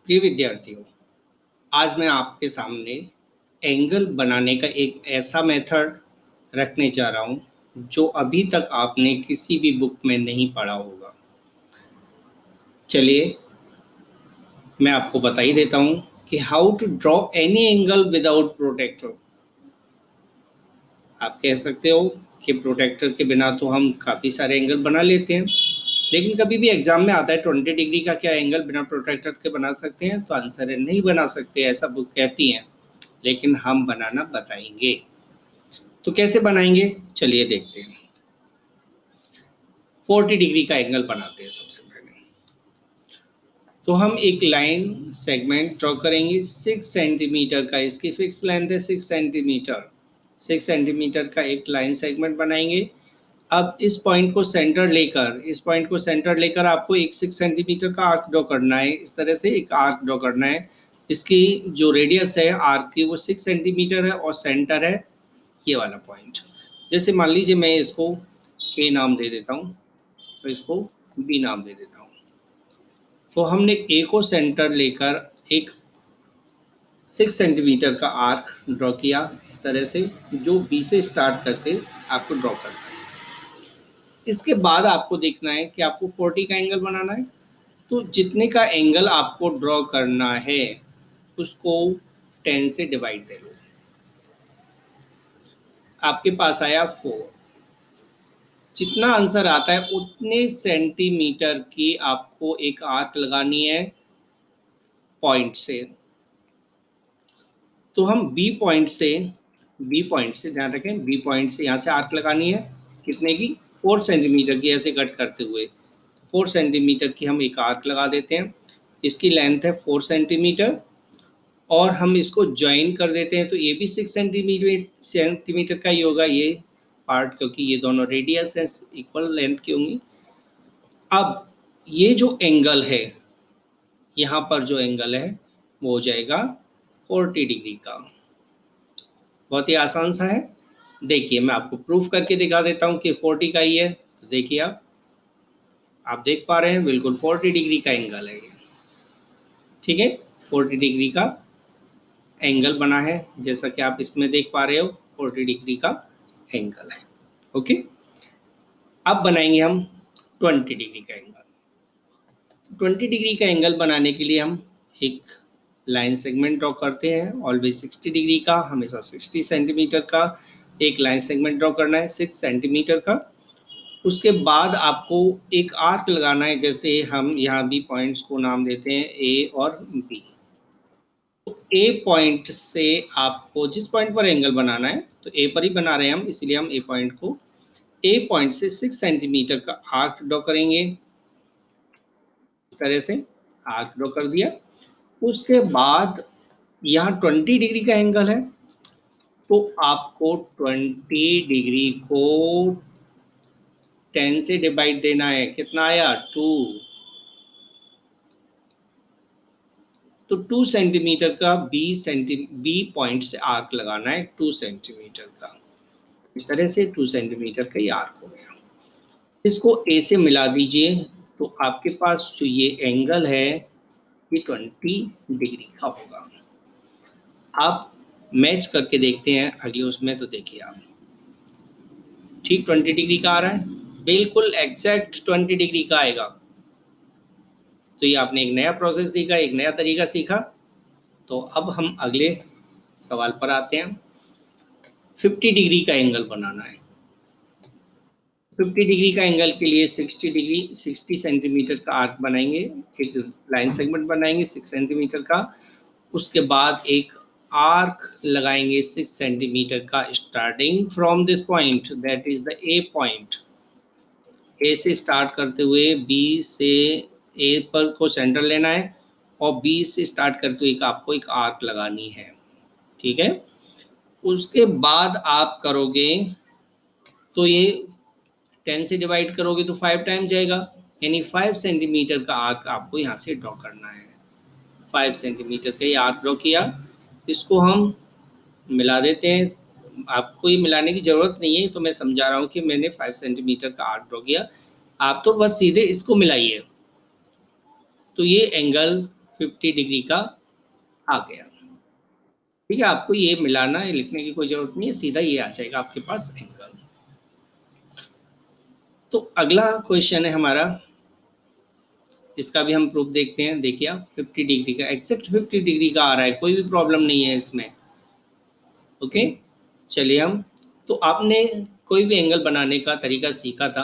प्रिय विद्यार्थियों, आज मैं आपके सामने एंगल बनाने का एक ऐसा मेथड रखने जा रहा हूं जो अभी तक आपने किसी भी बुक में नहीं पढ़ा होगा। चलिए मैं आपको बता ही देता हूं कि how to draw any angle without protractor. आप कह सकते हो कि प्रोटेक्टर के बिना तो हम काफ़ी सारे एंगल बना लेते हैं, लेकिन कभी भी एग्जाम में आता है 20 डिग्री का क्या एंगल बिना प्रोटेक्टर के बना सकते हैं, तो आंसर है नहीं बना सकते, ऐसा बुक कहती हैं। लेकिन हम बनाना बताएंगे। तो कैसे बनाएंगे, चलिए देखते हैं। 40 डिग्री का एंगल बनाते हैं। सबसे पहले तो हम एक लाइन सेगमेंट ड्रॉ करेंगे 6 सेंटीमीटर का, इसकी फिक्स लेंथ है 6 सेंटीमीटर। 6 सेंटीमीटर का एक लाइन सेगमेंट बनाएंगे। अब इस पॉइंट को सेंटर लेकर आपको एक 6 सेंटीमीटर का आर्क ड्रॉ करना है। इस तरह से एक आर्क ड्रॉ करना है। इसकी जो रेडियस है आर्क की वो 6 सेंटीमीटर है और सेंटर है ये वाला पॉइंट। जैसे मान लीजिए मैं इसको ए नाम दे देता हूँ, तो इसको बी नाम दे देता हूँ। तो हमने ए को सेंटर लेकर एक 6 सेंटीमीटर का आर्क ड्रॉ किया इस तरह से, जो बी से स्टार्ट करके आपको ड्रॉ करना है। इसके बाद आपको देखना है कि आपको 40 का एंगल बनाना है। तो जितने का एंगल आपको ड्रॉ करना है उसको 10 से डिवाइड दे लो। आपके पास आया 4। जितना आंसर आता है उतने सेंटीमीटर की आपको एक आर्क लगानी है पॉइंट से। तो हम बी पॉइंट से ध्यान रखें, बी पॉइंट से यहाँ से आर्क लगानी है कितने की, 4 सेंटीमीटर की, ऐसे कट करते हुए 4 सेंटीमीटर की हम एक आर्क लगा देते हैं। इसकी लेंथ है 4 सेंटीमीटर और हम इसको ज्वाइन कर देते हैं। तो ये भी 6 सेंटीमीटर का ही होगा ये पार्ट, क्योंकि ये दोनों रेडियस है इक्वल लेंथ की होंगी। अब ये जो एंगल है, यहाँ पर जो एंगल है वो हो जाएगा 40 डिग्री का। बहुत ही आसान सा है। देखिए मैं आपको प्रूफ करके दिखा देता हूँ कि 40 का ही है। तो देखिए आप देख पा रहे हैं बिल्कुल 40 डिग्री का एंगल है ये। ठीक है, 40 डिग्री का एंगल बना है, जैसा कि आप इसमें देख पा रहे हो 40 डिग्री का एंगल है। ओके, अब बनाएंगे हम 20 डिग्री का एंगल। 20 डिग्री का एंगल बनाने के लिए हम एक लाइन सेगमेंट ड्रॉ करते हैं ऑलवेज 60 डिग्री का, हमेशा 60 सेंटीमीटर का एक लाइन सेगमेंट ड्रॉ करना है 6 सेंटीमीटर का। उसके बाद आपको एक आर्क लगाना है, जैसे हम यहाँ बी पॉइंट्स को नाम देते हैं ए और बी। तो ए पॉइंट से आपको जिस पॉइंट पर एंगल बनाना है, तो ए पर ही बना रहे हैं हम, इसलिए हम ए पॉइंट से 6 सेंटीमीटर का आर्क ड्रॉ करेंगे। इस तरह से आर्क ड्रॉ कर दिया। उसके बाद यहाँ 20 डिग्री का एंगल है, तो आपको 20 डिग्री को 10 से डिवाइड देना है। कितना आया, 2। तो 2 सेंटीमीटर का बी पॉइंट से आर्क लगाना है 2 सेंटीमीटर का। इस तरह से 2 सेंटीमीटर का ये आर्क हो गया। इसको ए से मिला दीजिए, तो आपके पास जो ये एंगल है ये 20 डिग्री का होगा। आप मैच करके देखते हैं अगले उसमें, तो देखिए आप ठीक 20 डिग्री का आ रहा है, बिल्कुल एग्जैक्ट 20 डिग्री का आएगा। तो ये आपने एक नया प्रोसेस सीखा, एक नया तरीका सीखा। तो अब हम अगले सवाल पर आते हैं। 50 डिग्री का एंगल बनाना है। 50 डिग्री का एंगल के लिए 60 सेंटीमीटर का आर्क बनाएंगे, एक लाइन सेगमेंट बनाएंगे 6 सेंटीमीटर का। उसके बाद एक आर्क लगाएंगे 6 सेंटीमीटर का, starting from this point, that is the A point. A से स्टार्ट करते हुए बी से ए पर को सेंटर लेना है और बी से स्टार्ट करते हुए आपको एक आर्क लगानी है। ठीक है, उसके बाद आप करोगे तो ये 10 से डिवाइड करोगे तो 5 टाइम जाएगा, यानी 5 सेंटीमीटर का आर्क आपको यहाँ से ड्रॉ करना है। 5 सेंटीमीटर का ये आर्क ड्रॉ किया, इसको हम मिला देते हैं। आपको ये मिलाने की ज़रूरत नहीं है, तो मैं समझा रहा हूँ कि मैंने 5 सेंटीमीटर का आर्क ड्रॉ किया, आप तो बस सीधे इसको मिलाइए। तो ये एंगल 50 डिग्री का आ गया। ठीक है, आपको ये मिलाना है, लिखने की कोई जरूरत नहीं है, सीधा ये आ जाएगा आपके पास एंगल। तो अगला क्वेश्चन है हमारा, इसका भी हम प्रूफ देखते हैं। देखिए आप 50 डिग्री का, एक्सेप्ट 50 डिग्री का आ रहा है, कोई भी प्रॉब्लम नहीं है इसमें। ओके, चलिए हम, तो आपने कोई भी एंगल बनाने का तरीका सीखा था।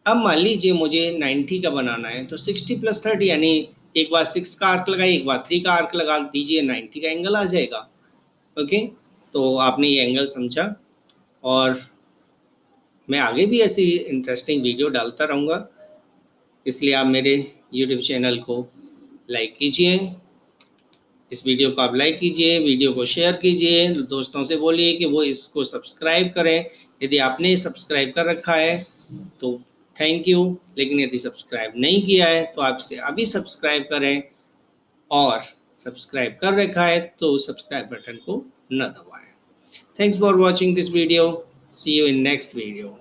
अब मान लीजिए मुझे 90 का बनाना है, तो 60 + 30 यानी एक बार 6 का आर्क लगाइए, एक बार 3 का आर्क लगा दीजिए, 90 का एंगल आ जाएगा। ओके, तो आपने ये एंगल समझा, और मैं आगे भी ऐसी इंटरेस्टिंग वीडियो डालता रहूँगा, इसलिए आप मेरे यूट्यूब चैनल को लाइक कीजिए, इस वीडियो को आप लाइक कीजिए, वीडियो को शेयर कीजिए, दोस्तों से बोलिए कि वो इसको सब्सक्राइब करें। यदि आपने सब्सक्राइब कर रखा है तो थैंक यू, लेकिन यदि सब्सक्राइब नहीं किया है तो आप इसे अभी सब्सक्राइब करें, और सब्सक्राइब कर रखा है तो सब्सक्राइब बटन को न दबाएं। Thanks for watching this video, see you in next video.